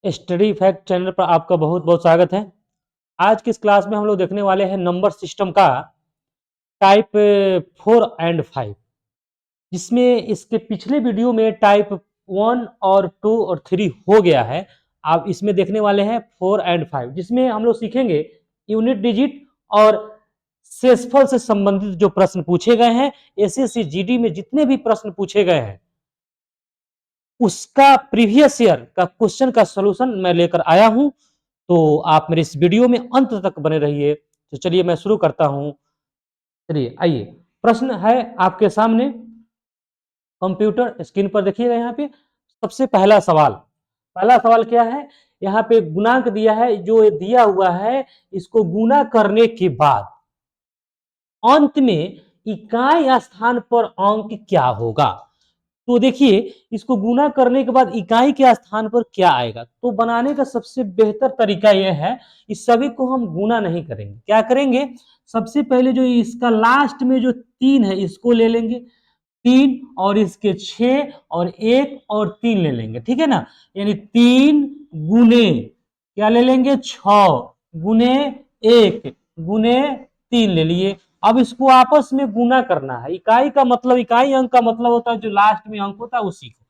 Study fact channel पर आपका बहुत बहुत स्वागत है। आज की इस क्लास में हम लोग देखने वाले हैं नंबर सिस्टम का टाइप 4 और 5, जिसमें इसके पिछले वीडियो में टाइप 1 और 2 और 3 हो गया है। आप इसमें देखने वाले हैं 4 और 5, जिसमें हम लोग सीखेंगे यूनिट डिजिट और शेषफल से संबंधित जो प्रश्न पूछे गए हैं। एसएससी जीडी में जितने भी प्रश्न पूछे गए हैं उसका प्रीवियस ईयर का क्वेश्चन का सॉल्यूशन मैं लेकर आया हूं। तो आप मेरे इस वीडियो में अंत तक बने रहिए। तो चलिए मैं शुरू करता हूं। चलिए आइए, प्रश्न है आपके सामने कंप्यूटर स्क्रीन पर देखिएगा। यहाँ पे सबसे पहला सवाल क्या है? यहाँ पे गुणांक दिया है, जो दिया हुआ है इसको गुना करने के बाद अंत में इकाई स्थान पर अंक क्या होगा। तो देखिए, इसको गुना करने के बाद इकाई के स्थान पर क्या आएगा। तो बनाने का सबसे बेहतर तरीका यह है, इस सभी को हम गुना नहीं करेंगे। क्या करेंगे? सबसे पहले जो इसका लास्ट में जो 3 है इसको ले लेंगे, 3 और इसके 6 और 1 और 3 ले लेंगे, ठीक है ना। यानी 3 गुने क्या ले लेंगे, 6 गुने 1 गुने 3 ले लिए। अब इसको आपस में गुना करना है। इकाई का मतलब, इकाई अंक का मतलब होता है जो लास्ट में अंक होता है उसी को।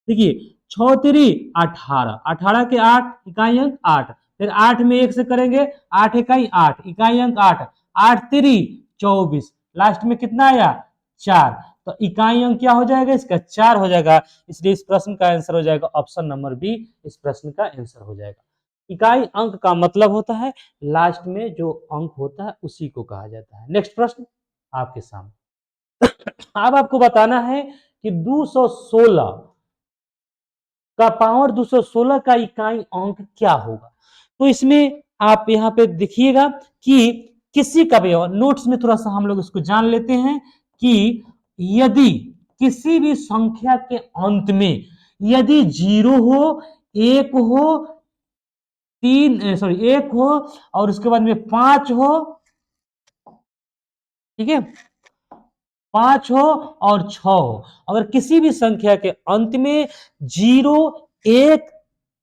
देखिए, 6 3 18, 18 के 8 इकाई अंक 8, फिर 8 में 1 से करेंगे, 8 इकाई 8 इकाई अंक 8, 8 3 24, लास्ट में कितना आया 4। तो इकाई अंक क्या हो जाएगा इसका, 4 हो जाएगा। इसलिए इस प्रश्न का आंसर हो जाएगा ऑप्शन नंबर बी। इस प्रश्न का आंसर हो जाएगा। इकाई अंक का मतलब होता है लास्ट में जो अंक होता है उसी को कहा जाता है। नेक्स्ट प्रश्न आपके सामने। अब आपको बताना है कि 216 का पावर 216 का इकाई अंक क्या होगा। तो इसमें आप यहाँ पे देखिएगा कि किसी का भी, नोट्स में थोड़ा सा हम लोग इसको जान लेते हैं कि यदि किसी भी संख्या के अंत में यदि 0 हो, 1 हो, 1 हो और उसके बाद में 5 हो, ठीक है, 5 हो और 6 हो, अगर किसी भी संख्या के अंत में 0 1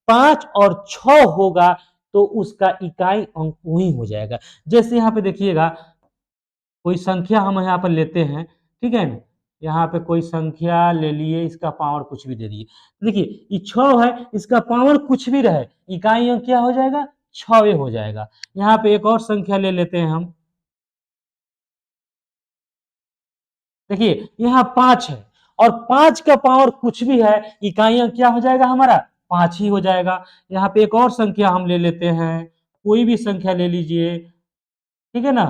5 और 6 होगा तो उसका इकाई अंक वही हो जाएगा। जैसे यहाँ पे देखिएगा, कोई संख्या हम यहाँ पर लेते हैं, ठीक है ना। यहाँ पे कोई संख्या ले लिए, इसका पावर कुछ भी दे दिए। देखिए ये 6 है, इसका पावर कुछ भी रहे, इकाई अंक क्या हो जाएगा, 6 हो जाएगा। यहाँ पे एक और संख्या ले लेते हैं हम। देखिए यहाँ 5 है और 5 का पावर कुछ भी है, इकाई अंक क्या हो जाएगा हमारा, 5 ही हो जाएगा। यहाँ पे एक और संख्या हम ले लेते हैं, कोई भी संख्या ले लीजिए, ठीक है ना।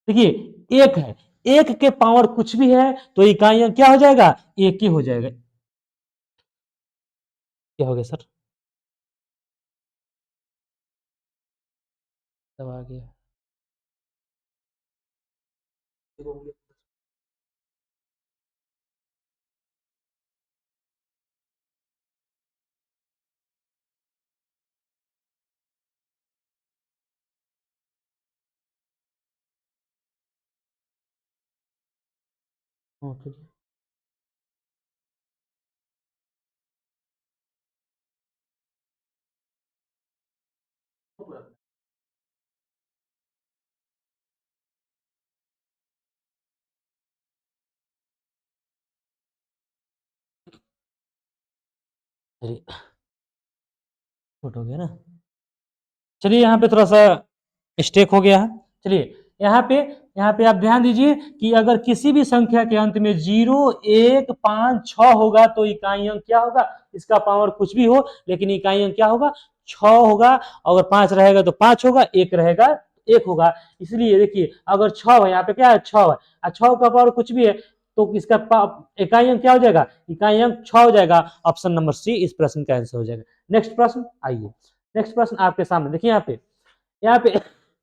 देखिए 1 है, 1 के पावर कुछ भी है तो इकाई अंक क्या हो जाएगा, 1 ही हो जाएगा। क्या हो गया सर, तब आ गया। हाँ, ठीक है। चलिए छोट हो गया ना। चलिए यहाँ पे थोड़ा सा स्टेक हो गया है। चलिए यहाँ पे आप ध्यान दीजिए कि अगर किसी भी संख्या के अंत में 0 1 5 6 होगा तो इकाई अंक क्या होगा, इसका पावर कुछ भी हो लेकिन इकाई अंक क्या होगा, 6 होगा। अगर 5 रहेगा तो 5 होगा, 1 रहेगा 1 होगा। इसलिए देखिए अगर 6 है, यहाँ पे क्या है 6 है और 6 का पावर कुछ भी है तो इसका इकाई अंक क्या हो जाएगा, इकाई अंक 6 हो जाएगा। ऑप्शन नंबर सी इस प्रश्न का आंसर हो जाएगा। नेक्स्ट प्रश्न आइए, नेक्स्ट प्रश्न आपके सामने देखिए। यहाँ पे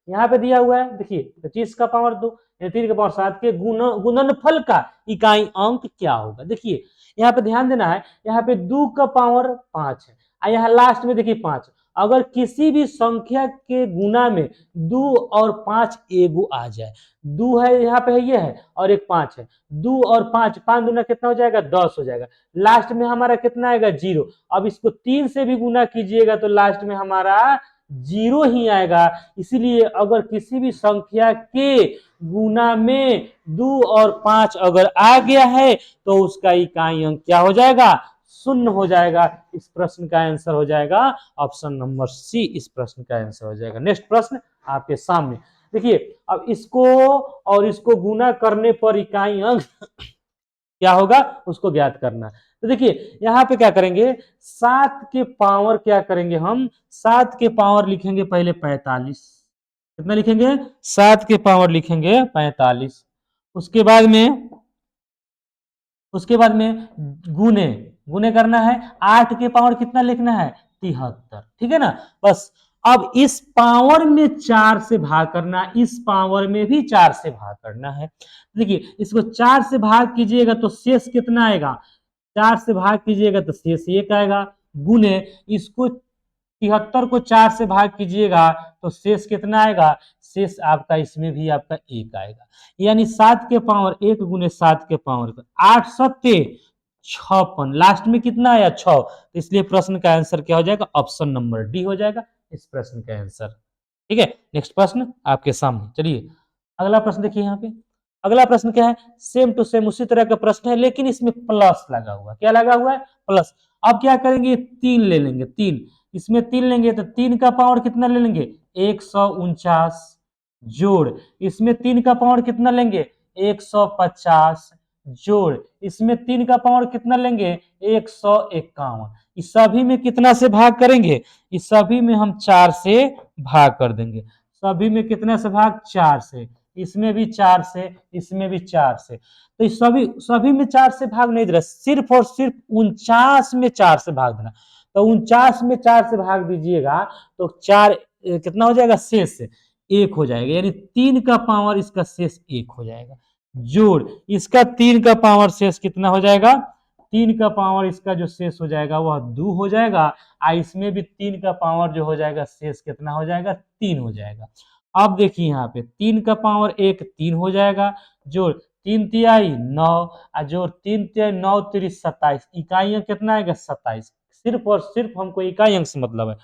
यहाँ पे दिया हुआ है, देखिए 25 का पावर 2 3 का पावर 7 के गुणनफल का इकाई अंक क्या होगा। देखिए यहाँ पे ध्यान देना है, यहाँ पे 2 का पावर 5 है और यहाँ लास्ट में देखिए 5, अगर किसी भी संख्या के गुना में 2 और 5 एगो आ जाए, 2 है यहाँ पे है, ये है और एक 5 है, 2 और 5, 5 दूना कितना हो जाएगा 10 हो जाएगा, लास्ट में हमारा कितना आएगा 0। अब इसको 3 से भी गुना कीजिएगा तो लास्ट में हमारा 0 ही आएगा। इसीलिए अगर किसी भी संख्या के गुना में 2 और 5 अगर आ गया है तो उसका इकाई अंक क्या हो जाएगा, शून्य हो जाएगा। इस प्रश्न का आंसर हो जाएगा ऑप्शन नंबर सी, इस प्रश्न का आंसर हो जाएगा। नेक्स्ट प्रश्न आपके सामने देखिए, अब इसको और इसको गुना करने पर इकाई अंक क्या होगा उसको ज्ञात करना। तो देखिए यहाँ पे क्या करेंगे, 7 के पावर क्या करेंगे हम, 7 के पावर लिखेंगे पहले 45, कितना लिखेंगे 7 के पावर लिखेंगे 45, उसके बाद में गुने गुने करना है, 8 के पावर कितना लिखना है 73, ठीक है ना। बस अब इस पावर में 4 से भाग करना, इस पावर में भी 4 से भाग करना है। देखिए इसको 4 से भाग कीजिएगा तो शेष कितना आएगा, 4 से भाग कीजिएगा तो शेष 1 आएगा, गुने इसको 73 को 4 से भाग कीजिएगा तो शेष कितना आएगा, शेष आपका इसमें भी आपका 1 आएगा। यानी 7 के पावर 1 गुने 7 के पावर 8 सत्ते 56, लास्ट में कितना आया 6, तो इसलिए प्रश्न का आंसर क्या हो जाएगा, ऑप्शन नंबर डी हो जाएगा इस प्रश्न का आंसर। ठीक है, नेक्स्ट प्रश्न आपके सामने। चलिए अगला प्रश्न देखिए, यहाँ पे अगला प्रश्न क्या है, सेम टू सेम उसी तरह का प्रश्न है लेकिन इसमें प्लस लगा हुआ, क्या लगा हुआ है प्लस। अब क्या करेंगे 3 ले लेंगे, 3 इसमें 3 लेंगे तो 3 का पावर कितना ले लेंगे 149, जोड़ इसमें 3 का पावर कितना लेंगे 150, जोड़ इसमें 3 का पावर कितना लेंगे 151। इस सभी में कितना से भाग करेंगे, इस सभी में हम 4 से भाग कर देंगे, सभी में कितना से भाग 4 से, इसमें भी 4 से, इसमें भी 4 से। तो इस सभी में 4 से भाग नहीं दे रहा, सिर्फ और सिर्फ 49 में 4 से भाग देना। तो 49 में 4 से भाग दीजिएगा तो 4 कितना हो जाएगा शेष 1 हो जाएगा, यानी 3 का पावर इसका शेष 1 हो जाएगा, जोड़ इसका 3 का पावर शेष कितना हो जाएगा, 3 का पावर इसका जो शेष हो जाएगा वह 2 हो जाएगा, इसमें भी 3 का पावर जो हो जाएगा शेष कितना हो जाएगा 3 हो जाएगा। अब देखिए यहाँ पे 3 का पावर 1 3 हो जाएगा, जोड़ 3 तिहाई 9, जोड़ 3 तिहाई 9 3 27, इकाई अंक कितना आएगा 27, सिर्फ और सिर्फ हमको इकाई अंक से मतलब है।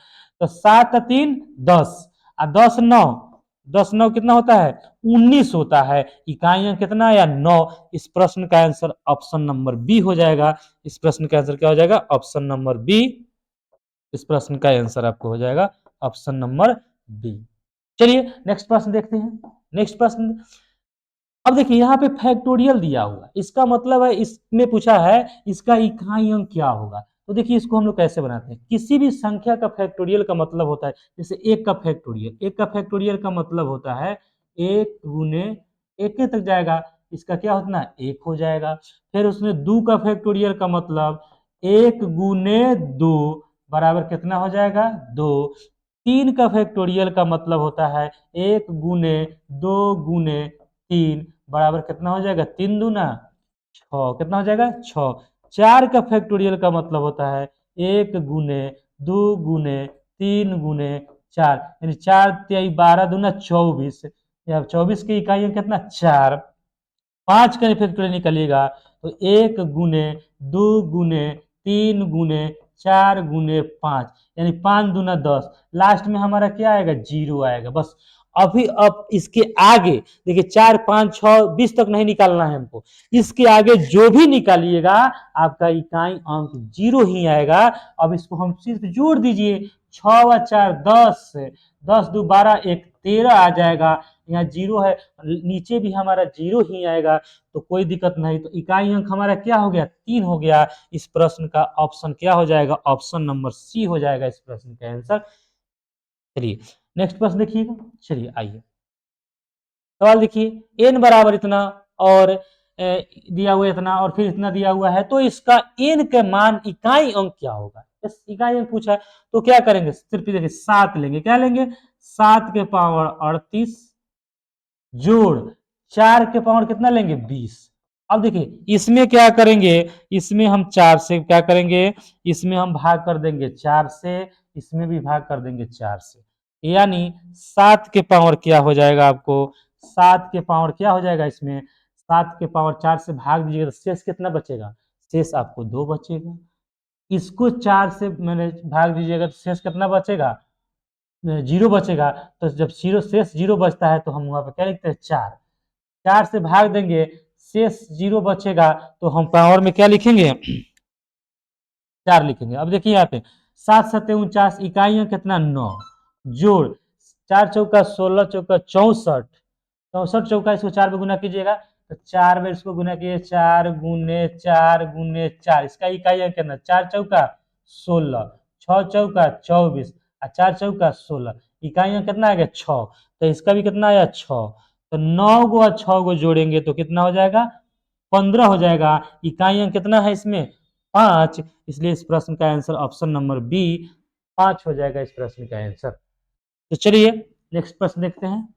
तो 7 3 10, 10 9, 10 9 कितना होता है 19 होता है, इकाई अंक कितना आया 9। इस प्रश्न का आंसर ऑप्शन नंबर बी हो जाएगा। इस प्रश्न का आंसर क्या हो जाएगा, ऑप्शन नंबर बी। इस प्रश्न का आंसर आपको हो जाएगा ऑप्शन नंबर बी। चलिए नेक्स्ट प्रश्न देखते हैं। नेक्स्ट प्रश्न, अब देखिए यहाँ पे फैक्टोरियल दिया हुआ, इसका मतलब है इसमें पूछा है इसका इकाई अंक क्या होगा। तो देखिए इसको हम लोग कैसे बनाते हैं, किसी भी संख्या का फैक्टोरियल का मतलब होता है, जैसे 1 का फैक्टोरियल, 1 का फैक्टोरियल का मतलब होता है 1 गुने 1 तक जाएगा, इसका क्या होता है 1 हो जाएगा। फिर उसमें 2 का फैक्टोरियल का मतलब 1 गुने 2 बराबर कितना हो जाएगा 2। 3 का फैक्टोरियल का मतलब होता है 1 गुने 2 गुने 3 बराबर कितना हो जाएगा 3 दूना 6, कितना हो जाएगा 6। 4 का फैक्टोरियल का मतलब होता है 1 गुने 2 गुने 3 गुने 4, यानी 4 तिहाई 12 दूना 24, या 24 की इकाई अंक कितना 4। 5 का फैक्टोरियल निकलेगा तो 1 गुने 2 गुने 3 गुने 4 गुने 5, यानी 5 दूना 10, लास्ट में हमारा क्या आएगा 0 आएगा। बस अभी अब इसके आगे देखिए 4 5 6 20 तक नहीं निकालना है हमको, इसके आगे जो भी निकालिएगा आपका इकाई अंक 0 ही आएगा। अब इसको हम सिर्फ जोड़ दीजिए, 6 व 4 10, 10 2 12 1 13 आ जाएगा, यहाँ 0 है नीचे भी हमारा 0 ही आएगा, तो कोई दिक्कत नहीं। तो इकाई अंक हमारा क्या हो गया 3 हो गया। इस प्रश्न का ऑप्शन क्या हो जाएगा, ऑप्शन नंबर सी हो जाएगा इस प्रश्न का आंसर। चलिए नेक्स्ट प्रश्न देखिएगा। चलिए आइए सवाल देखिए, एन बराबर इतना और दिया हुआ इतना और फिर इतना दिया हुआ है, तो इसका एन के मान इकाई अंक क्या होगा। इस इकाई अंक पूछा है तो क्या करेंगे, सिर्फ देखिए 7 लेंगे, क्या लेंगे 7 के पावर 38, जोड़ 4 के पावर कितना लेंगे 20। अब देखिए इसमें क्या करेंगे, इसमें हम 4 से क्या करेंगे, इसमें हम भाग कर देंगे 4 से, इसमें भी भाग कर देंगे 4 से, यानी 7 के पावर क्या हो जाएगा आपको, 7 के पावर क्या हो जाएगा इसमें, 7 के पावर 4 से भाग दीजिएगा तो शेष कितना बचेगा, शेष आपको 2 बचेगा। इसको 4 से मैंने भाग दीजिएगा तो शेष कितना बचेगा, 0 बचेगा। तो जब शेष 0 बचता है तो हम वहां पे क्या लिखते हैं, 4। 4 से भाग देंगे, शेष 0 बचेगा तो हम पावर में क्या लिखेंगे, 4 लिखेंगे। अब देखिए यहाँ पे 7 सत्ते 49, इकाइयां कितना, 9, जोड़ 4 चौका 16, चौका 64, 64 चौका इसको 4 पे गुना कीजिएगा तो 4 में इसको गुना कीजिए, 4 गुने 4 गुने 4, इसका इकाइयां कितना, 4 चौका 16, 6 चौका 24 और 4 चौका 16, इकाइयां कितना आ गया, 6। तो इसका भी कितना आया, 6। तो 9 को और 6 को जोड़ेंगे तो कितना हो जाएगा, 15 हो जाएगा। इकाइयां कितना है इसमें, 5, इसलिए इस प्रश्न का आंसर ऑप्शन नंबर बी 5 हो जाएगा इस प्रश्न का आंसर। तो चलिए नेक्स्ट प्रश्न देखते हैं।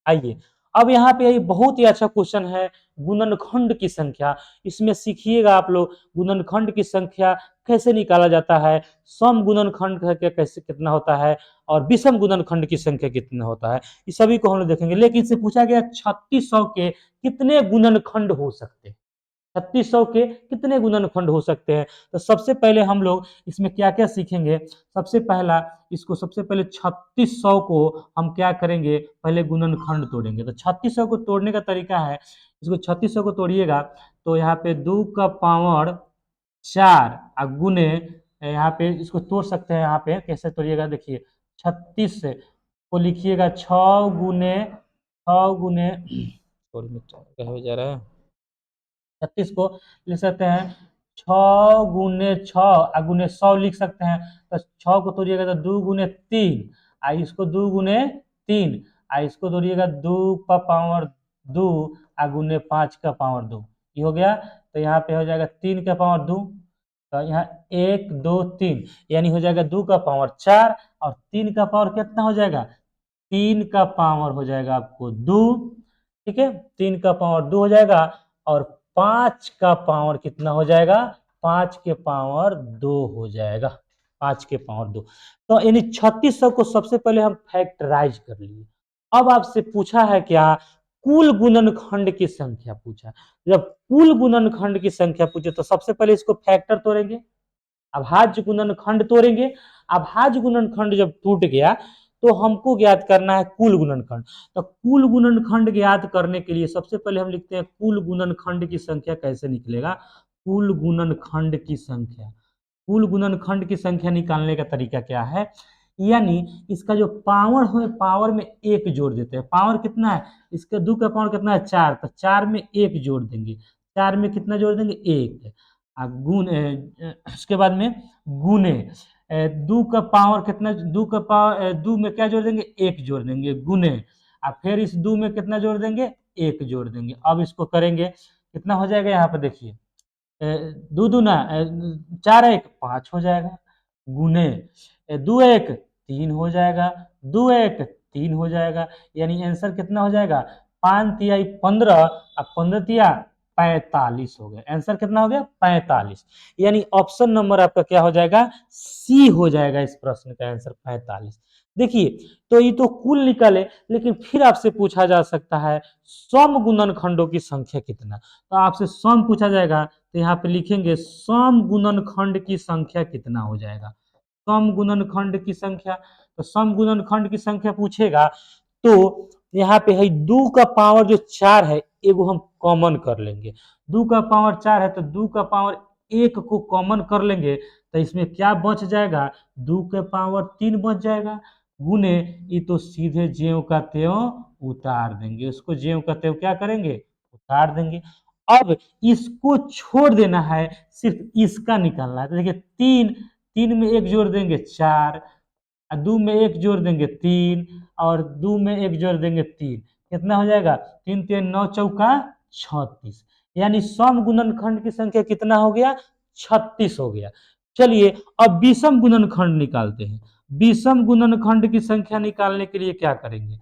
आइए, अब यहाँ पे ये बहुत ही अच्छा क्वेश्चन है, गुणनखंड की संख्या। इसमें सीखिएगा आप लोग गुणनखंड की संख्या कैसे निकाला जाता है, सम गुणनखंड का कैसे कितना होता है और विषम गुणनखंड की संख्या कितना होता है, इस सभी को हम लोग देखेंगे। लेकिन इससे पूछा गया 3600 के कितने गुणनखंड हो सकते हैं, 3600 के कितने गुणनखंड हो सकते हैं। तो सबसे पहले हम लोग इसमें क्या क्या सीखेंगे, सबसे पहला इसको, सबसे पहले 3600 को हम क्या करेंगे, पहले गुणनखंड तोड़ेंगे। तो 3600 को तोड़ने का तरीका है, इसको 3600 को तोड़िएगा तो यहाँ पे 2 का पावर 4 और गुने, यहाँ पे इसको तोड़ सकते हैं, यहाँ पे कैसे तोड़िएगा देखिए, 36 को लिखिएगा 6 गुने 6 गुने क्या हो जा रहा है, 36 को लिख सकते हैं 6 गुने 6 गुने 100 लिख सकते हैं। तो 6 को तोड़िएगा तो 2 गुने 3, इसको 2 गुने 3, इसको तोड़िएगा 2 का पावर 2 गुने 5 का पावर 2, ये हो गया। तो यहाँ पे हो जाएगा 3 का पावर 2, तो यहाँ 1 2 3, यानी हो जाएगा 2 का पावर 4 और 3 का पावर कितना हो जाएगा, 3 का पावर हो जाएगा आपको 2, ठीक है, 3 का पावर 2 हो जाएगा और 5 का पावर कितना हो जाएगा, 5 के पावर 2 हो जाएगा, 5 के पावर 2। तो यानी 3600 को सबसे पहले हम फैक्टराइज कर लिए। अब आपसे पूछा है क्या, कुल गुणनखंड की संख्या पूछा। जब कुल गुणनखंड की संख्या पूछे तो सबसे पहले इसको फैक्टर तोड़ेंगे, अभाज्य गुणनखंड तोड़ेंगे। अभाज्य गुणनखंड जब टूट गया तो हमको ज्ञात करना है कुल गुणनखंड। तो कुल गुणनखंड ज्ञात करने के लिए सबसे पहले हम लिखते हैं कुल गुणनखंड की संख्या कैसे निकलेगा, कुल गुणनखंड की संख्या, कुल गुणनखंड की संख्या निकालने का तरीका क्या है, यानी इसका जो पावर है, पावर में 1 जोड़ देते हैं। पावर कितना है इसका, 2 का पावर कितना है 4, तो 4 में 1 जोड़ देंगे, 4 में कितना जोड़ देंगे 1, गुण उसके बाद में गुने 2 का पावर कितना, 2 का पावर 2 में क्या जोड़ देंगे 1 जोड़ देंगे, गुने फिर इस 2 में कितना जोड़ देंगे 1 जोड़ देंगे। अब इसको करेंगे कितना हो जाएगा, यहाँ पर देखिए 2 दूना 4 1 5 हो जाएगा, गुने 2 1 3 हो जाएगा, 2 1 3 हो जाएगा, यानी आंसर कितना हो जाएगा 5 तिहाई 15 और 15 तिया 45 हो गया। आंसर कितना हो गया 45, यानी ऑप्शन नंबर आपका क्या हो जाएगा, सी हो जाएगा इस प्रश्न का आंसर 45। देखिए तो ये तो कुल निकले, लेकिन फिर आपसे पूछा जा सकता है सम गुणनखंडों की संख्या कितना। तो आपसे सम पूछा जाएगा तो यहाँ पे लिखेंगे सम गुणनखंड की संख्या कितना हो जाएगा, सम गुणनखंड की संख्या। तो सम गुणनखंड की संख्या पूछेगा तो यहाँ पे है 2 का पावर जो 4 है, एगो हम कॉमन कर लेंगे, 2 का पावर 4 है तो 2 का पावर 1 को कॉमन कर लेंगे तो इसमें क्या बच जाएगा, 2 के पावर 3 बच जाएगा, गुने ये तो सीधे ज्यों का त्यों उतार देंगे, उसको ज्यों का त्यों क्या करेंगे उतार देंगे। अब इसको छोड़ देना है, सिर्फ इसका निकालना है। तो देखिए 3 में 1 जोड़ देंगे 4, 2 में 1 जोड़ देंगे 3 और 2 में 1 जोड़ देंगे 3, कितना हो जाएगा 3 3 9 चौका 36, यानी सम गुणनखंड की संख्या कितना हो गया 36 हो गया। चलिए अब विषम गुणनखंड निकालते हैं। विषम गुणनखंड की संख्या निकालने के लिए क्या करेंगे,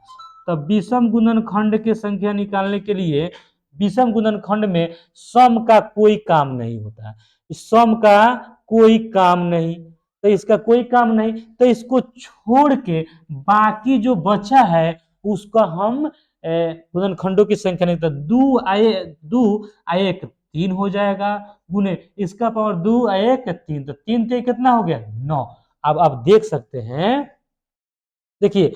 तो विषम गुणनखंड की संख्या निकालने के लिए विषम गुणनखंड में सम का कोई काम नहीं होता है, सम का कोई काम नहीं, तो इसका कोई काम नहीं, तो इसको छोड़ के बाकी जो बचा है उसका हम गुणनखंडों की संख्या नहीं, तो दो आए एक 3 हो जाएगा, गुने इसका पावर 2 एक 3, तो 3 ते कितना हो गया 9। अब आप देख सकते हैं, देखिए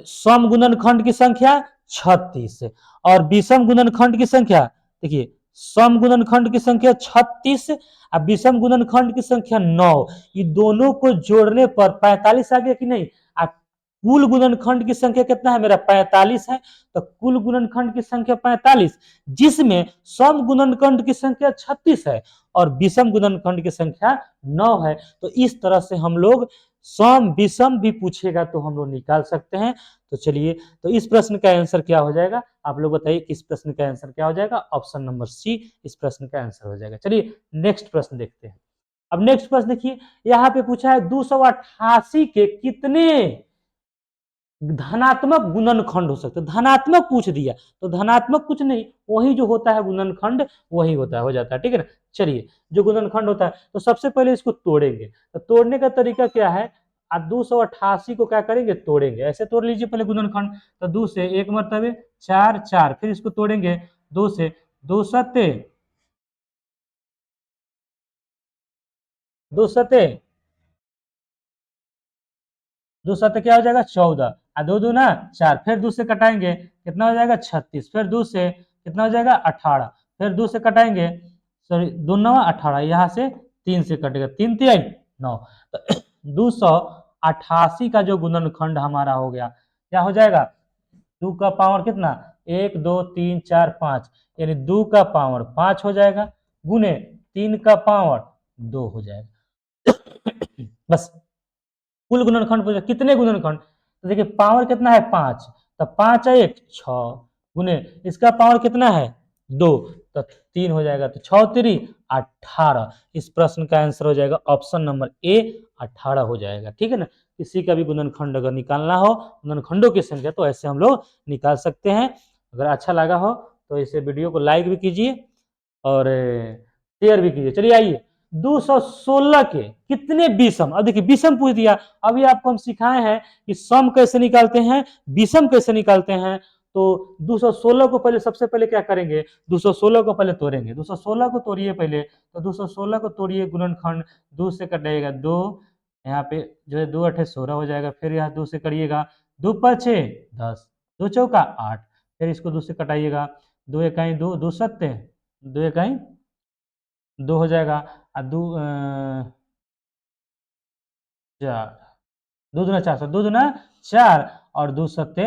सम गुणनखंड की संख्या 36 और विषम गुणनखंड की संख्या, देखिए सम गुणनखंड की संख्या 36 और विषम गुणनखंड की संख्या 9, ये दोनों को जोड़ने पर 45 आ गया कि नहीं। कुल गुणनखंड की संख्या कितना है मेरा 45 है, तो कुल गुणनखंड की संख्या 45, जिसमें सम गुणनखंड की संख्या 36 है और विषम गुणनखंड की संख्या 9 है। तो इस तरह से हम लोग सम विषम भी पूछेगा तो हम लोग निकाल सकते हैं। तो चलिए, तो इस प्रश्न का आंसर क्या हो जाएगा, आप लोग बताइए किस प्रश्न का आंसर क्या हो जाएगा। ऑप्शन नंबर सी इस प्रश्न का आंसर हो जाएगा। चलिए नेक्स्ट प्रश्न देखते हैं। अब नेक्स्ट प्रश्न देखिए, यहाँ पे पूछा है 288 के कितने धनात्मक गुणनखंड हो सकते हैं। धनात्मक पूछ दिया तो धनात्मक कुछ नहीं, वही जो होता है गुणनखंड वही होता है, हो जाता है, ठीक है ना। चलिए, जो गुणनखंड होता है तो सबसे पहले इसको तोड़ेंगे, तो तोड़ने का तरीका क्या है, आप 288 को क्या करेंगे तोड़ेंगे, ऐसे तोड़ लीजिए पहले गुणनखंड। तो 2 से 1 मरतबे 4 4, फिर इसको तोड़ेंगे 2 से 2 सत्ते 2 सत्ते 2 सत्ते क्या हो जाएगा 14 और 2 दूना 4, फिर 2 से कटाएंगे कितना हो जाएगा 36, फिर 2 से कितना हो जाएगा 18, फिर 2 से कटाएंगे, सॉरी 2 9 18, यहाँ से 3 से कटेगा 3 3 9, तो 288 का जो गुणनखंड हमारा हो गया क्या हो जाएगा, 2 का पावर कितना 1 2 3 4 5, यानी 2 का पावर 5 हो जाएगा, गुने 3 का पावर 2 हो जाएगा। बस कुल गुणनखंड पूछा कितने गुणनखंड, तो देखिए पावर कितना है 5, तो 5 है 1 6, गुने इसका पावर कितना है 2, तो 3 हो जाएगा, तो 6 3 18। इस प्रश्न का आंसर हो जाएगा ऑप्शन नंबर ए 18 हो जाएगा, ठीक है ना। किसी का भी गुणनखंड अगर निकालना हो, गुणनखंडों की संख्या, तो ऐसे हम लोग निकाल सकते हैं। अगर अच्छा लगा हो तो इसे वीडियो को लाइक भी कीजिए और शेयर भी कीजिए। चलिए आइए, 216 के कितने विषम, अब देखिए विषम पूछ दिया, अभी आपको हम सिखाए हैं कि सम कैसे निकालते हैं, विषम कैसे निकालते हैं। तो 216 को पहले सबसे पहले क्या करेंगे, 216 को पहले तोड़ेंगे, 216 को तोड़िए पहले, तो 216 को तोड़िए गुणनखंड, 2 से कटाइएगा 2, यहाँ पे जो है 2 8 16 हो जाएगा, फिर यहाँ 2 से करिएगा 2 5 6 10, 2 चौका 8, फिर इसको 2 से कटाइएगा, 2 इकाई 2 2 सत्ते 2 इकाई 2 हो जाएगा, और 2 4 2 दूना 4, 2 दूना 4 और 2 सत्ते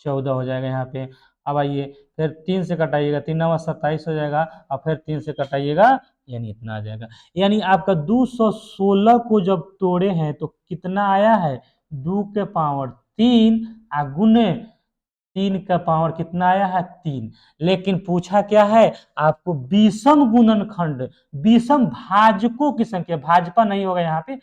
14 हो जाएगा यहाँ पे। अब आइए फिर 3 से कटाइएगा, 3 नवा 27 हो जाएगा, और फिर 3 से कटाइएगा यानी इतना आ जाएगा। यानी आपका 216 को जब तोड़े हैं तो कितना आया है 2 के पावर 3 गुने 3 का पावर कितना आया है 3। लेकिन पूछा क्या है आपको विषम गुणनखंड, विषम भाजकों की संख्या, भाजपा नहीं होगा यहाँ पे,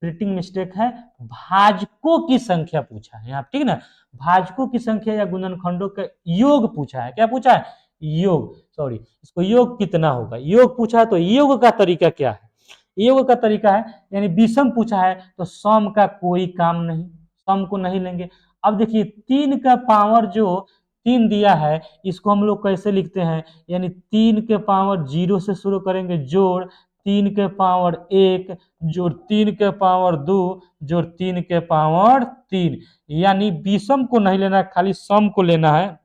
प्रिंटिंग मिस्टेक है, भाजकों की संख्या पूछा है यहाँ, ठीक है ना। भाजकों की संख्या या गुणनखंडों का योग पूछा है, क्या पूछा है योग, सॉरी इसको योग कितना होगा, योग पूछा है। तो योग का तरीका क्या है, योग का तरीका है, यानी विषम पूछा है तो सम का कोई काम नहीं, सम को नहीं लेंगे। अब देखिए 3 का पावर जो 3 दिया है इसको हम लोग कैसे लिखते हैं, यानी 3 के पावर 0 से शुरू करेंगे, जोड़ 3 के पावर 1 जोड़ 3 के पावर 2 जोड़ 3 के पावर 3, यानी विषम को नहीं लेना, खाली सम को लेना है,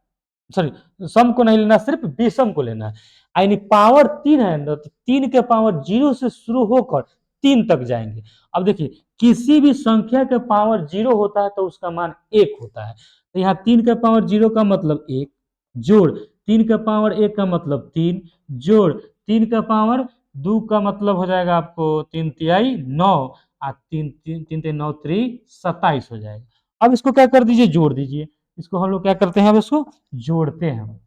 सॉरी सम को नहीं लेना, सिर्फ विषम को लेना है। यानी पावर 3 है ना, तो 3 के पावर 0 से शुरू होकर 3 तक जाएंगे। अब देखिए किसी भी संख्या के पावर 0 होता है तो उसका मान 1 होता है, तो यहाँ 3 के पावर 0 का मतलब 1, जोड़ 3 के पावर 1 का मतलब 3, जोड़ 3 का पावर 2 का मतलब हो जाएगा आपको 3 तिहाई 9, और 3 3 3 9 3 27 हो जाएगा। अब इसको क्या कर दीजिए जोड़ दीजिए, इसको हम लोग क्या करते हैं अब इसको जोड़ते हैं,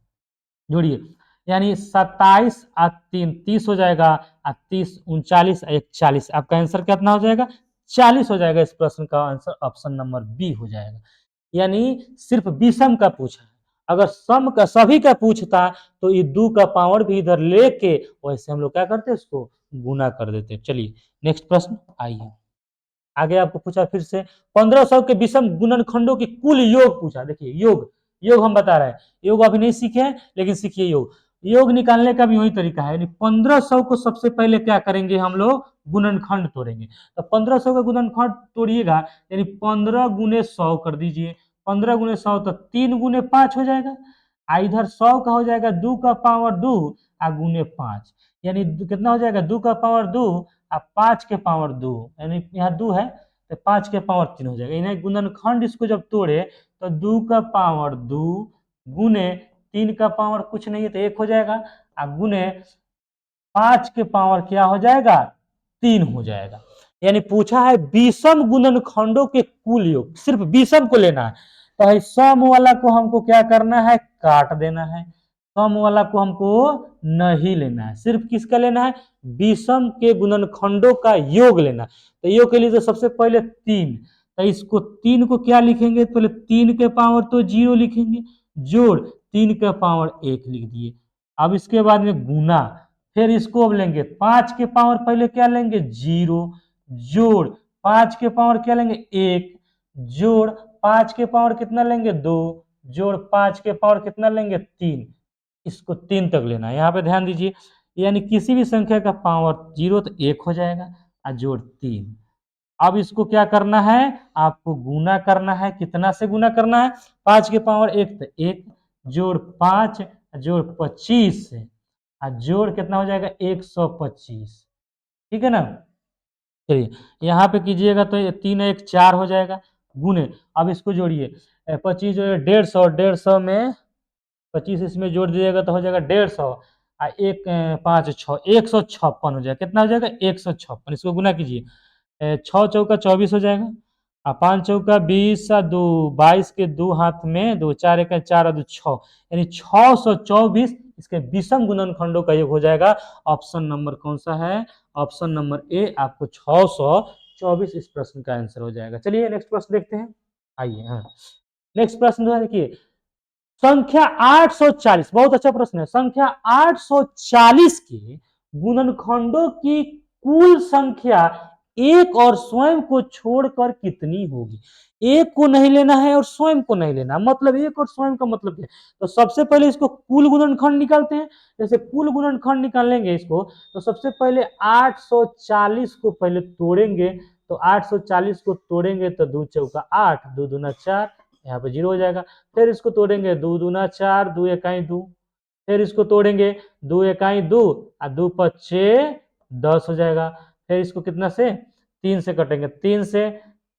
जोड़िए, यानी 27 और 3 30 हो जाएगा, और 30 39 1 40, आपका आंसर कितना हो जाएगा 40 हो जाएगा। इस प्रश्न का आंसर ऑप्शन नंबर बी हो जाएगा। यानी सिर्फ विषम का पूछा है, अगर सम का सभी का पूछता तो ये 2 का पावर भी इधर लेके वैसे हम लोग क्या करते उसको गुना कर देते। चलिए नेक्स्ट प्रश्न आइए। आगे आपको पूछा फिर से 1500 के विषम गुणनखंडों की कुल योग पूछा। देखिए योग, योग हम बता रहे हैं, योग अभी नहीं सीखे हैं लेकिन सीखिए योग। योग निकालने का भी वही तरीका है, यानी 1500 को सबसे पहले क्या करेंगे हम लोग, गुणनखंड तोड़ेंगे। तो 1500 का गुणनखंड तोड़िएगा, यानी 15 गुने 100 कर दीजिए, 15 गुने 100 तो 3 गुने 5 हो जाएगा। इधर 100 का हो जाएगा 2 का पावर 2 गुने 5, यानी कितना हो जाएगा 2 का पावर 2 और 5 के पावर 2, यानी यहाँ 2 है तो 5 के पावर 3 हो जाएगा। इन्हें गुणनखंड इसको जब तोड़े तो 2 का पावर 2 गुने 3 का पावर कुछ नहीं है तो 1 हो जाएगा, और गुने 5 के पावर क्या हो जाएगा, 3 हो जाएगा। यानी पूछा है विषम गुणनखंडों के कुल योग, सिर्फ विषम को लेना है। तो सम वाला को हमको क्या करना है, काट देना है, सम वाला को हमको नहीं लेना है, सिर्फ किसका लेना है, विषम के गुणनखंडों का योग लेना। तो योग के लिए तो सबसे पहले 3, तो इसको 3 को क्या लिखेंगे, पहले 3 के पावर तो 0 लिखेंगे, जोड़ 3 के पावर 1 लिख दिए। अब इसके बाद में गुना, फिर इसको अब लेंगे 5 के पावर पहले क्या लेंगे 0, जोड़ 5 के पावर क्या लेंगे 1, जोड़ 5 के पावर कितना लेंगे 2, जोड़ 5 के पावर कितना लेंगे 3, इसको 3 तक लेना है। यहाँ पे ध्यान दीजिए, यानी किसी भी संख्या का पावर 0 तो 1 हो जाएगा और जोड़ 3। अब इसको क्या करना है, आपको गुना करना है, कितना से गुना करना है, 5 के पावर 1 तो 1, जोड़ 5 जोड़ 25 से जोड़ कितना हो जाएगा 125, ठीक है ना। चलिए यहाँ पे कीजिएगा तो 3 1 4 हो जाएगा, गुने अब इसको जोड़िए 25 जो है 150, 150 में 25 इसमें जोड़ दीजिएगा तो हो जाएगा 150 और 1 5 6 156 हो जाएगा, कितना हो जाएगा 156। इसको गुना कीजिए 6 चौका 24 हो जाएगा, 5 चौका 20 और 2 22 के 2 हाथ में 2 4 1 4 और 2 6, यानी 624 इसके विषम गुणनखंडों का योग हो जाएगा। ऑप्शन नंबर कौन सा है, ऑप्शन नंबर ए, आपको 624 इस प्रश्न का आंसर हो जाएगा। चलिए नेक्स्ट प्रश्न देखते हैं, आइए। हाँ नेक्स्ट प्रश्न देखिए, संख्या 840, बहुत अच्छा प्रश्न है। संख्या 840 के गुणनखंडों की कुल संख्या एक और स्वयं को छोड़कर कितनी होगी। एक को नहीं लेना है और स्वयं को नहीं लेना, मतलब एक और स्वयं का मतलब क्या है। तो सबसे पहले इसको कुल गुणनखंड निकालते हैं। जैसे कुल गुणनखंड निकालेंगे इसको, तो सबसे पहले 840 को पहले तोड़ेंगे, तो 840 को तोड़ेंगे तो 2 चौका 8, 2 दूना 4, यहाँ पे 0 हो जाएगा। फिर इसको तोड़ेंगे 2 दूना 4, 2 इकाई 2, फिर इसको तोड़ेंगे 2 इकाई 2 और 2 पच्चे 10 हो जाएगा। फिर इसको कितना से 3 से कटेंगे, 3 से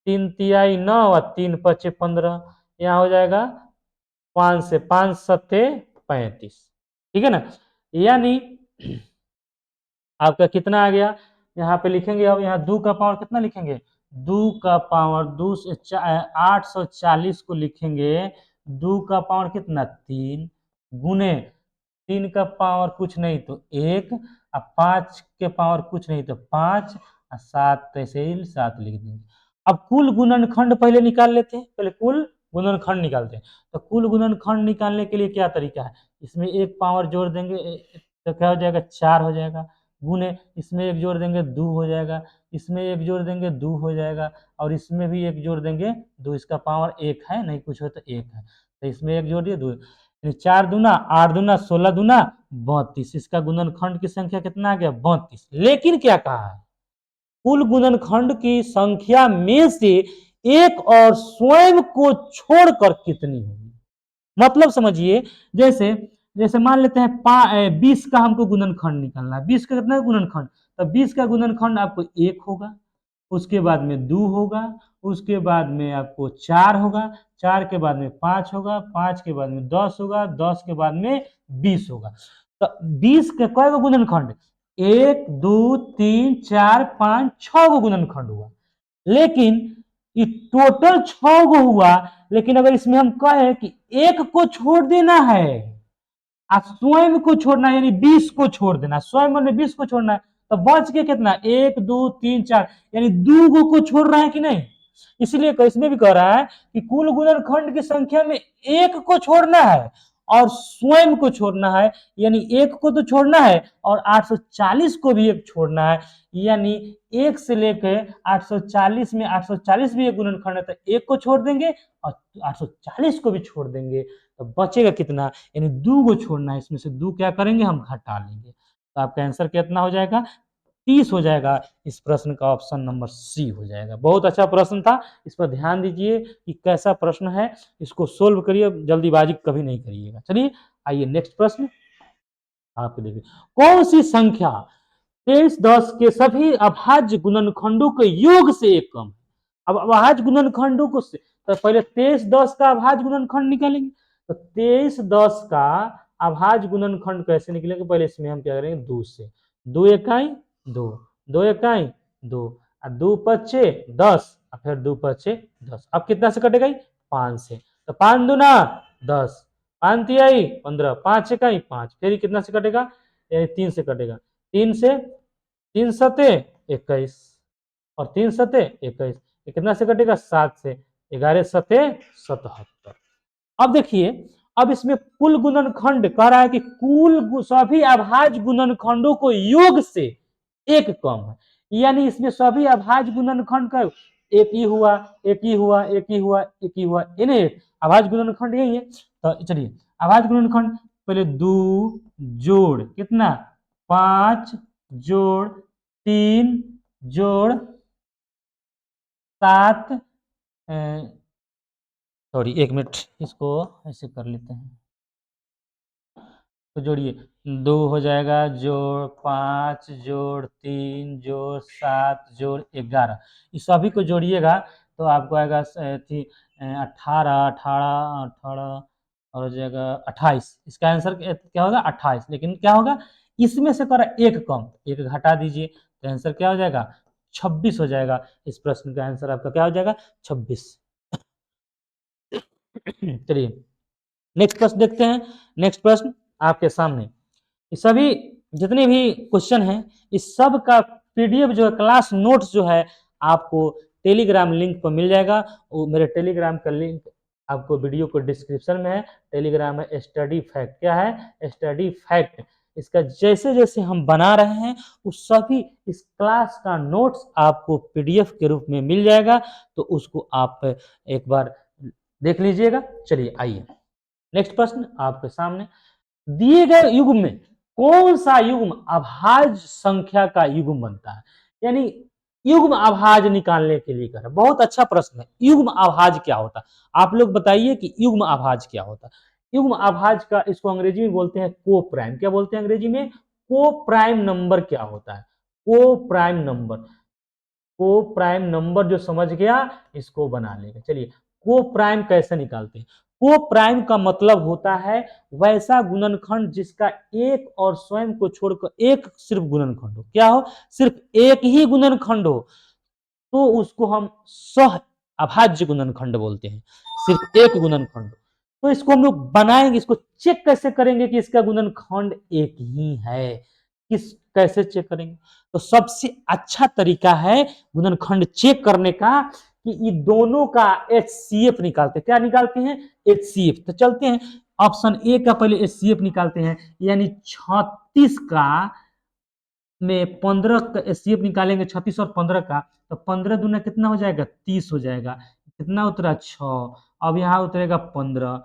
3 तिहाई 9 और 3 पच्चे 15, यहाँ हो जाएगा 5 से 5 सत्ते 35, ठीक है ना। यानी आपका कितना आ गया, यहाँ पे लिखेंगे, अब यहाँ 2 का पावर कितना लिखेंगे, 2 का पावर 2 से 840 को लिखेंगे, 2 का पावर कितना 3, गुने 3 का पावर कुछ नहीं तो 1 और 5 के पावर कुछ नहीं तो 5 और 7 ऐसे ही 7 लिख देंगे। अब कुल गुणनखंड पहले निकाल लेते हैं, पहले कुल गुणनखंड निकालते हैं। तो कुल गुणनखंड निकालने के लिए क्या तरीका है, इसमें एक पावर जोड़ देंगे तो क्या हो जाएगा 4 हो जाएगा, गुने इसमें एक जोड़ देंगे 2 हो जाएगा, इसमें एक जोड़ देंगे 2 हो जाएगा, और इसमें भी एक जोड़ देंगे 2, इसका पावर 1 है, नहीं कुछ हो तो 1 है, तो इसमें एक जोड़ दिए 2, 4 दूना 8 दूना 16 दूना 32, इसका गुणनखंड की संख्या कितना आ गया 32। लेकिन क्या कहा है, कुल गुणनखंड की संख्या में से एक और स्वयं को छोड़कर कितनी होगी। मतलब समझिए, जैसे जैसे मान लेते हैं 20 का हमको गुणनखंड निकालना है, 20 का कितना गुणनखंड, तो 20 का गुणनखंड आपको 1 होगा, उसके बाद में 2 होगा, उसके बाद में आपको 4 होगा, 4 के बाद में 5 होगा, 5 के बाद में 10 होगा, 10 के बाद में 20 होगा। तो 20 के कई गो गुणनखंड, 1 2 3 4 5 6 गो गुणनखंड हुआ, लेकिन ये टोटल 6 गो हुआ। लेकिन अगर इसमें हम कहें कि एक को छोड़ देना है और स्वयं को छोड़ना है, यानी 20 को छोड़ देना, स्वयं ने 20 को छोड़ना है, तो बच के कितना 1 2 3 4, यानी 2 गो को छोड़ रहा है कि नहीं। इसलिए इसमें भी कह रहा है कि कुल गुणनखंड की संख्या में एक को छोड़ना है और स्वयं को छोड़ना है, यानी एक को तो छोड़ना है और 840 को भी एक छोड़ना है, यानी एक से लेकर 840 में 840 भी एक गुणनखंड है तो एक को छोड़ देंगे और 840 को भी छोड़ देंगे, तो बचेगा कितना, यानी 2 को छोड़ना है, इसमें से 2 क्या करेंगे हम घटा लेंगे, तो आपका आंसर कितना हो जाएगा 30 हो जाएगा। इस प्रश्न का ऑप्शन नंबर सी हो जाएगा। बहुत अच्छा प्रश्न था, इस पर ध्यान दीजिए कि कैसा प्रश्न है, इसको सोल्व करिए, जल्दीबाजी कभी नहीं करिएगा। चलिए आइए नेक्स्ट प्रश्न आप देखिए, कौन सी संख्या 2310 के सभी अभाज्य गुणनखंडों के योग से एक कम है। अब अभाज्य गुणनखंडों को तो पहले 2310 का अभाज्य गुणनखंड निकालेंगे, तो 2310 का अभाज्य गुणनखंड कैसे निकलेंगे, पहले इसमें हम क्या करेंगे 2 से, 2 इकाई 2, 2 इकाई 2 और 2 पच्चे 10 और फिर 2 पच्चे 10, अब कितना से कटेगा 5 से, तो 5 दूना 10, 5 तिहाई 15, 5 इकाई 5, फिर कितना से कटेगा, यानी 3 से कटेगा, 3 से 3 सते 21 और 3 सते 21, कितना से कटेगा 7 से, 11 सते 77। अब देखिए, अब इसमें कुल गुणनखंड कह रहा है कि कुल सभी अभाज्य गुणनखंडों को योग से एक कम है, यानी इसमें सभी अभाज्य गुणनखंड का एक ही हुआ, एक ही हुआ, एक ही हुआ, एक ही हुआ, इन्हें अभाज्य गुणनखंड यही है। तो चलिए अभाज्य गुणनखंड पहले 2 जोड़ कितना 5 जोड़ 3 जोड़ 7, सॉरी 1 मिनट, इसको ऐसे कर लेते हैं, तो जोड़िए 2 हो जाएगा जोड़ 5 जोड़ 3 जोड़ 7 जोड़ 11, इस सभी को जोड़िएगा तो आपको आएगा 18 18 18 और हो जाएगा 28, इसका आंसर क्या होगा 28, लेकिन क्या होगा इसमें से कर एक कम, एक घटा दीजिए तो आंसर क्या हो जाएगा 26 हो जाएगा। इस प्रश्न का आंसर आपका क्या हो जाएगा 26। चलिए नेक्स्ट प्रश्न देखते हैं। नेक्स्ट प्रश्न आपके सामने, ये सभी जितने भी क्वेश्चन हैं इस सब का पीडीएफ जो है, क्लास नोट्स जो है आपको टेलीग्राम लिंक पर मिल जाएगा। वो मेरे टेलीग्राम का लिंक आपको वीडियो को डिस्क्रिप्शन में है। टेलीग्राम है स्टडी फैक्ट, क्या है स्टडी फैक्ट। इसका जैसे जैसे हम बना रहे हैं उस सभी इस क्लास का नोट्स आपको पीडीएफ के रूप में मिल जाएगा, तो उसको आप एक बार देख लीजिएगा। चलिए आइए नेक्स्ट प्रश्न आपके सामने, दिए गए युग्म में कौन सा युग्म अभाज्य संख्या का युग्म बनता है, यानी युग्म अभाज्य निकालने के लिए कर रहा है। बहुत अच्छा प्रश्न है, युग्म अभाज्य क्या होता है आप लोग बताइए कि युग्म अभाज्य क्या होता है। युग्म अभाज्य का इसको अंग्रेजी में बोलते हैं को प्राइम, क्या बोलते हैं अंग्रेजी में को प्राइम नंबर क्या होता है, को प्राइम नंबर, को प्राइम नंबर जो समझ गया इसको बना लेगा। चलिए को प्राइम कैसे निकालते हैं, को प्राइम का मतलब होता है वैसा गुणनखंड जिसका एक और स्वयं को छोड़कर एक सिर्फ गुणनखंड हो, क्या हो सिर्फ एक ही गुणनखंड हो, तो उसको हम सह अभाज्य गुणनखंड बोलते हैं, सिर्फ एक गुणनखंड। तो इसको हम लोग बनाएंगे, इसको चेक कैसे करेंगे कि इसका गुणनखंड एक ही है, किस कैसे चेक करेंगे, तो सबसे अच्छा तरीका है गुणनखंड चेक करने का कि ये दोनों का HCF निकालते हैं। क्या निकालते हैं HCF, तो चलते हैं ऑप्शन ए का पहले HCF निकालते हैं, यानी 36 का में 15 का एचसीएफ निकालेंगे, 36 और 15 का, तो 15 दूना कितना हो जाएगा 30 हो जाएगा, कितना उतरा 6, अब यहाँ उतरेगा 15,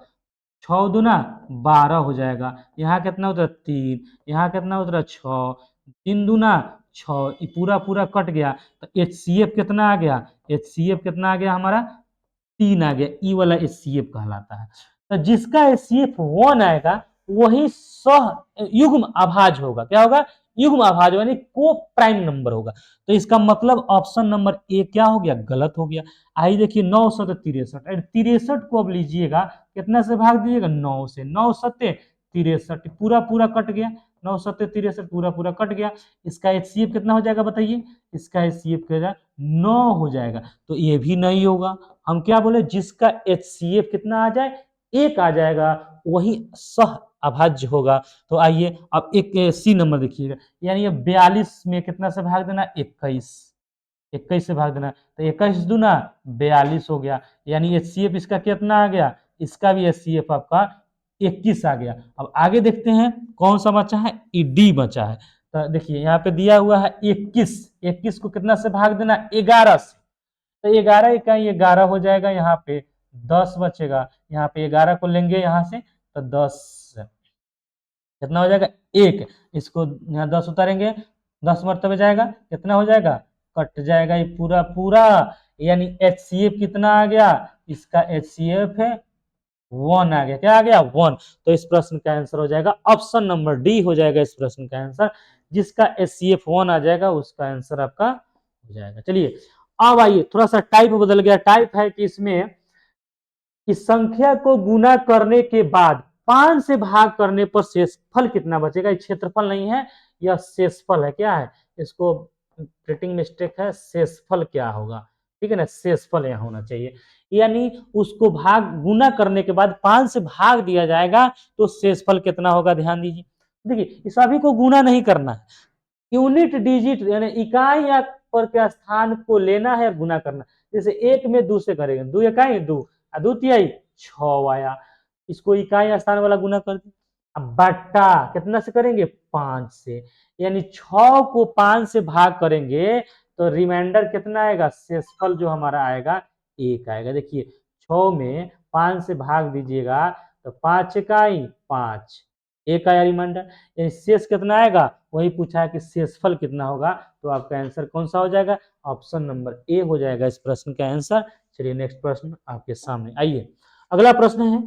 6 दूना 12 हो जाएगा, यहाँ कितना उतरा 3, यहाँ कितना उतरा 6, 3 दूना 6, ये पूरा पूरा कट गया, तो एचसीएफ कितना आ गया, एचसीएफ कितना आ गया हमारा 3 आ गया, ई वाला एचसीएफ कहलाता है। तो जिसका एचसीएफ 1 आएगा वही सह युग्म अभाज्य होगा, क्या होगा युग्म अभाज्य यानी को प्राइम नंबर होगा। तो इसका मतलब ऑप्शन नंबर ए क्या हो गया गलत हो गया। आइए देखिए 9 सत्ते 63, 63 को अब लीजिएगा कितना से भाग दीजिएगा 9 से, 9 सत्ते 63 पूरा पूरा कट गया, 9 सत्ते 63 पूरा पूरा कट गया। इसका एचसीएफ कितना हो जाएगा बताइए, इसका एचसीएफ क्या 9 हो जाएगा, तो ये भी नहीं होगा। हम क्या बोले जिसका एचसीएफ कितना आ जाए एक आ जाएगा वही सह अभाज्य होगा। तो आइए अब एक सी नंबर देखिएगा, यानी ये 42 में कितना से भाग देना 21, 21 से भाग देना, तो 21 दूना 42 हो गया, यानी एचसीएफ इसका कितना आ गया, इसका भी एचसीएफ आपका 21 आ गया। अब आगे देखते हैं कौन सा बचा है, डी बचा है। तो देखिए यहाँ पे दिया हुआ है 21, 21 को कितना से भाग देना, 11 से। तो 11 इकाई 11 हो जाएगा, यहाँ पे 10 बचेगा, यहाँ पे 11 को लेंगे यहाँ से तो 10 कितना हो जाएगा, 1। इसको यहाँ 10 उतारेंगे, 10 मरतबे जाएगा, कितना हो जाएगा, कट जाएगा ये पूरा पूरा। यानी HCF कितना आ गया, इसका HCF है 1 आ गया। क्या आ गया, 1। तो इस प्रश्न का आंसर हो जाएगा ऑप्शन नंबर डी हो जाएगा इस प्रश्न का आंसर। जिसका HCF 1 आ जाएगा उसका आंसर आपका हो जाएगा। चलिए अब आइए, थोड़ा सा टाइप बदल गया। टाइप है कि इसमें इस संख्या को गुना करने के बाद 5 से भाग करने पर शेषफल कितना बचेगा। ये क्षेत्रफल नहीं है, यह शेषफल है। क्या है, इसको प्रिंटिंग मिस्टेक है, शेषफल क्या होगा, ठीक है ना, शेषफल यहाँ होना चाहिए। यानी उसको भाग गुना करने के बाद 5 से भाग दिया जाएगा तो शेषफल कितना होगा, ध्यान दीजिए। देखिए इस सभी को गुना नहीं करना है, यूनिट डिजिट यानी इकाई या पर के स्थान को लेना है, गुना करना। जैसे 1 में 2 से करेंगे, 2 इकाई 2, दो तिहाई 6 आया, इसको इकाई स्थान वाला गुना कर दिया। अब बट्टा कितना से करेंगे, 5 से। यानी 6 को 5 से भाग करेंगे तो रिमाइंडर कितना आएगा, शेषफल जो हमारा आएगा 1 आएगा। देखिए 6 में 5 से भाग दीजिएगा तो 5 इकाई 5, 1 आया रिमाइंडर। यानी शेष कितना आएगा, वही पूछा है कि शेषफल कितना होगा। तो आपका आंसर कौन सा हो जाएगा, ऑप्शन नंबर ए हो जाएगा इस प्रश्न का आंसर। चलिए नेक्स्ट प्रश्न आपके सामने। आइए अगला प्रश्न है,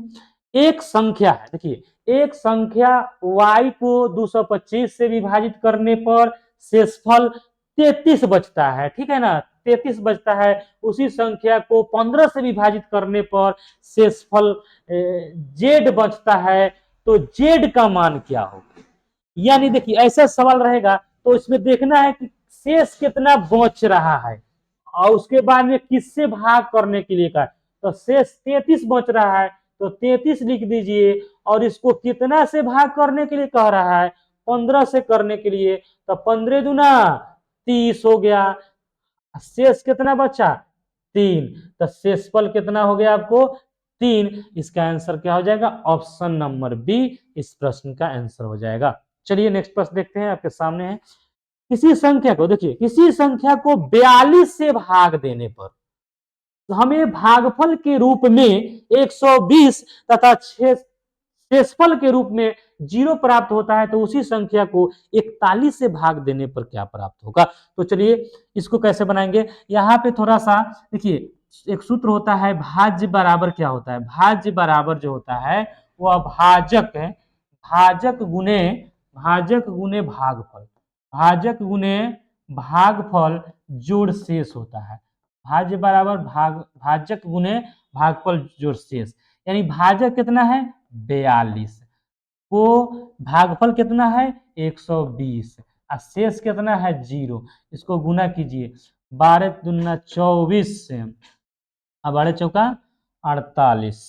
एक संख्या है, देखिए एक संख्या y को 225 से विभाजित करने पर शेषफल 33 बचता है, ठीक है ना, 33 बचता है। उसी संख्या को 15 से विभाजित करने पर शेषफल z बचता है, तो z का मान क्या होगा। यानी देखिए ऐसा सवाल रहेगा तो इसमें देखना है कि शेष कितना बच रहा है और उसके बाद में किससे भाग करने के लिए कहा। तो शेष 33 बच रहा है तो 33 लिख दीजिए, और इसको कितना से भाग करने के लिए कह रहा है, 15 से करने के लिए। तो 15 दूना 30 हो गया, शेष कितना बचा, 3। तो शेषफल कितना हो गया आपको, 3। इसका आंसर क्या हो जाएगा, ऑप्शन नंबर बी इस प्रश्न का आंसर हो जाएगा। चलिए नेक्स्ट प्रश्न देखते हैं, आपके सामने है। किसी संख्या को, देखिए किसी संख्या को 42 से भाग देने पर हमें भागफल के रूप में 120 तथा शेषफल के रूप में 0 प्राप्त होता है, तो उसी संख्या को 41 से भाग देने पर क्या प्राप्त होगा। तो चलिए इसको कैसे बनाएंगे, यहाँ पे थोड़ा सा देखिए, एक सूत्र होता है भाज्य बराबर क्या होता है, भाज्य बराबर जो होता है वह भाजक है, भाजक गुने भागफल, भाजक गुने भागफल जोड़ शेष होता है। भाज्य बराबर भाजक गुने भागफल जोड़ शेष। यानी भाजक कितना है 42 को भागफल कितना है 120 और शेष कितना है 0। इसको गुना कीजिए, 12 दूना 24 से, 12 चौका 48,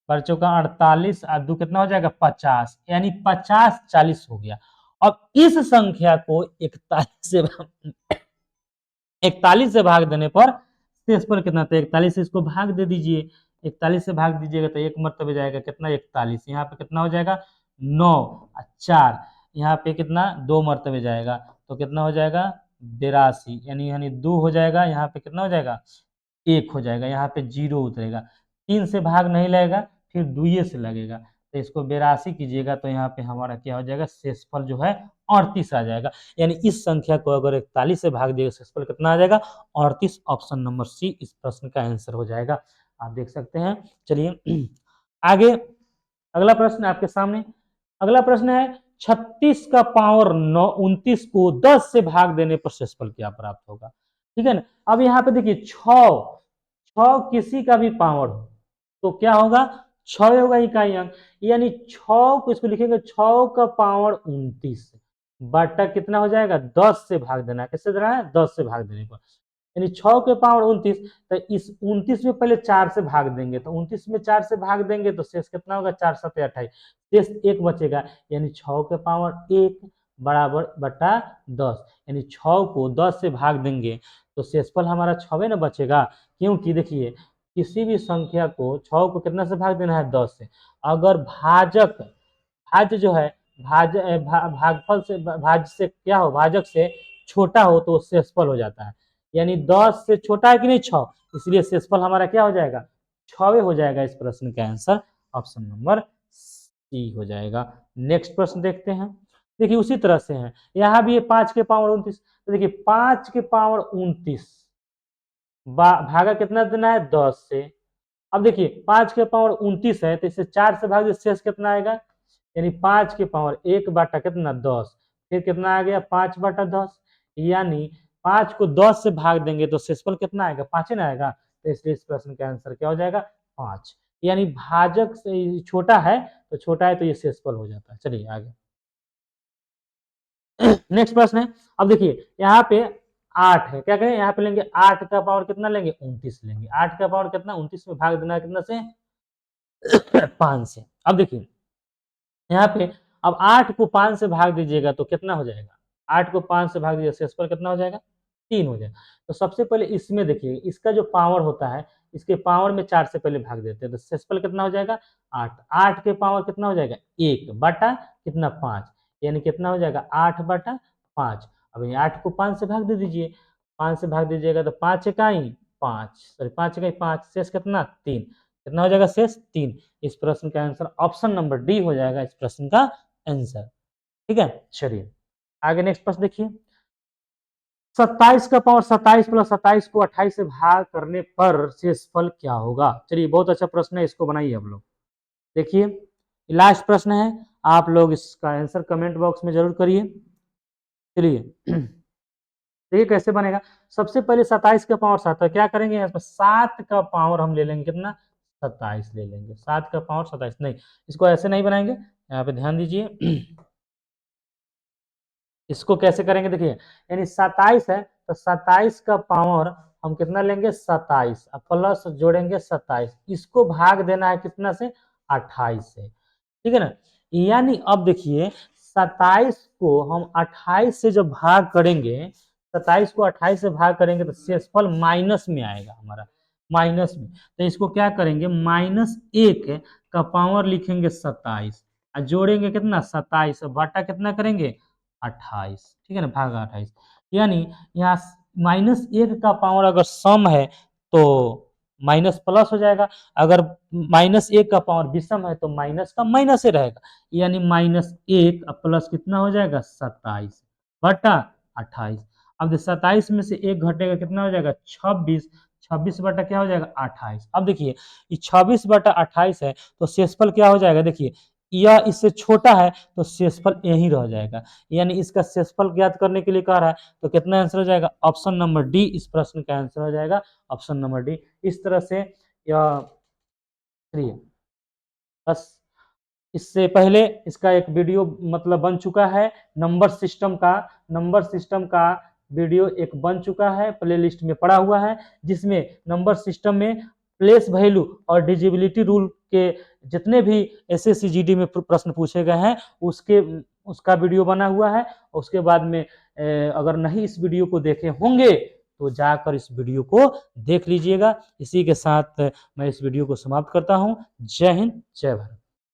12 चौका 48 और 2 कितना हो जाएगा 50, यानी 50-40 हो गया। अब इस संख्या को 41 से भाग देने पर शेष पर कितना, तो 41 से इसको भाग दे दीजिए, 41 से भाग दीजिएगा तो 1 मरतबे जाएगा, कितना 41, यहाँ पे कितना हो जाएगा 9 और 4, यहाँ पे कितना 2 मरतबे जाएगा तो कितना हो जाएगा 82, यानी 2 हो जाएगा, यहाँ पे कितना हो जाएगा 1 हो जाएगा, यहाँ पे 0 उतरेगा। 3 से भाग नहीं लगेगा, फिर 2 से लगेगा, तो इसको 82 कीजिएगा तो यहाँ पे हमारा क्या हो जाएगा, शेषफल जो है 38 आ जाएगा। यानी इस संख्या को अगर 41 से भाग दिएगा शेषफल कितना आ जाएगा 38। ऑप्शन नंबर सी इस प्रश्न का आंसर हो जाएगा, आप देख सकते हैं। चलिए आगे अगला प्रश्न आपके सामने। अगला प्रश्न है 36 का पावर 29 को 10 से भाग देने पर शेषफल क्या प्राप्त होगा, ठीक है ना। अब यहाँ पे देखिए 6 किसी का भी पावर हो तो क्या होगा, 6 होगा इकाई अंक। यानी 6 को इसको लिखेंगे 6 का पावर 29 बटा कितना हो जाएगा 10 से भाग देना, किससे देना है 10 से भाग देने पर। यानी 6 के पावर 29, तो इस 29 में पहले 4 से भाग देंगे, तो 29 में 4 से भाग देंगे तो शेष कितना होगा 4 7 28, शेष 1 बचेगा। यानी 6 के पावर 1 बराबर बटा 10, यानी 6 को 10 से भाग देंगे तो शेषफल हमारा 6 न बचेगा। क्योंकि देखिए किसी भी संख्या को 6 को कितना से भाग देना है 10 से। अगर भाज्य जो है भागफल से भाज्य से क्या हो, भाजक से छोटा हो तो शेषफल हो जाता है। यानी 10 से छोटा है कि नहीं 6, इसलिए शेषफल हमारा क्या हो जाएगा 6 हो जाएगा। इस प्रश्न का आंसर ऑप्शन नंबर सी हो जाएगा। नेक्स्ट प्रश्न देखते हैं। देखिए उसी तरह से है, यहाँ भी ये 5 के पावर 29, तो देखिए 5 के पावर 29 भागा कितना देना है 10 से। अब देखिए 5 के पावर 29 है तो इसे 4 से भाग दे, शेष कितना आएगा, यानी 5 के पावर 1 बटा कितना 10, फिर कितना आ गया 5 बटा 10, यानी 5 को 10 से भाग देंगे तो शेषफल कितना आएगा 5 ही ना आएगा। तो इसलिए इस प्रश्न का आंसर क्या हो जाएगा 5, यानी भाजक से छोटा है तो ये शेषफल हो जाता है। चलिए आगे नेक्स्ट प्रश्न है। अब देखिए यहाँ पे 8 है, क्या करें यहाँ पे लेंगे 8 का पावर कितना लेंगे 29 लेंगे। 8 का पावर कितना 29 में भाग देना है कितना से 5 से। अब देखिए यहाँ पे अब 8 को 5 से भाग दीजिएगा तो कितना हो जाएगा, 8 को 5 से भाग दीजिए शेषफल कितना हो जाएगा 3 हो जाएगा। तो सबसे पहले इसमें देखिए इसका जो पावर होता है इसके पावर में 4 से पहले भाग देते हैं तो शेषफल कितना हो जाएगा 8। 8 के पावर कितना हो जाएगा 1 बटा कितना 5, यानी कितना हो जाएगा 8 बटा 5। अब ये 8 को 5 से भाग दे दीजिए, 5 से भाग दीजिएगा तो 5 इकाई 5, सॉरी 5 इकाई 5, शेष कितना 3, कितना हो जाएगा शेष 3। इस प्रश्न का आंसर ऑप्शन नंबर डी हो जाएगा इस प्रश्न का आंसर। ठीक है चलिए आगे नेक्स्ट प्रश्न देखिए। 27 का पावर 27 प्लस 27 को 28 से भाग करने पर शेषफल क्या होगा। चलिए बहुत अच्छा प्रश्न है, इसको बनाइए आप लोग। देखिए लास्ट प्रश्न है, आप लोग इसका आंसर कमेंट बॉक्स में जरूर करिए। चलिए देखिए कैसे बनेगा। सबसे पहले 27 का पावर 7 है, क्या करेंगे यहाँ पर 7 का पावर हम ले लेंगे कितना 27 ले लेंगे। 7 का पावर 27 नहीं, इसको ऐसे नहीं बनाएंगे, यहाँ पे ध्यान दीजिए। इसको कैसे करेंगे देखिए, यानी 27 है तो 27 का पावर हम कितना लेंगे 27 प्लस जोड़ेंगे 27, इसको भाग देना है कितना से 28 से। ठीक है ना, यानी अब देखिए 27 को हम 28 से जब भाग करेंगे, 27 को 28 से भाग करेंगे तो शेषफल माइनस में आएगा हमारा, माइनस में। तो इसको क्या करेंगे -1 का पावर लिखेंगे 27 और जोड़ेंगे कितना 27 बटा कितना करेंगे 28। ठीक है ना, भागा 28, यानी यहाँ -1 का पावर अगर सम है तो माइनस प्लस हो जाएगा, अगर -1 का पावर विषम है तो माइनस का माइनस ही रहेगा, यानी -1 प्लस कितना हो जाएगा 27 बटा 28। अब 27 में से 1 घटेगा कितना हो जाएगा 26, 26 बटा क्या हो जाएगा 28। अब देखिए ये 26 बटा 28 है तो शेषफल क्या हो जाएगा, देखिए यह इससे छोटा है तो शेषफल यही रह जाएगा, यानी इसका शेषफल ज्ञात करने के लिए कह रहा है तो कितना आंसर हो जाएगा ऑप्शन नंबर डी इस प्रश्न का आंसर हो जाएगा, ऑप्शन नंबर डी। इस तरह से यह बस इससे पहले इसका एक वीडियो मतलब बन चुका है, नंबर सिस्टम का वीडियो एक बन चुका है, प्लेलिस्ट में पड़ा हुआ है, जिसमें नंबर सिस्टम में प्लेस वैल्यू और डिजिबिलिटी रूल के जितने भी एसएससी जीडी में प्रश्न पूछे गए हैं उसका वीडियो बना हुआ है। उसके बाद में अगर नहीं इस वीडियो को देखे होंगे तो जाकर इस वीडियो को देख लीजिएगा। इसी के साथ मैं इस वीडियो को समाप्त करता हूँ। जय हिंद जय भारत।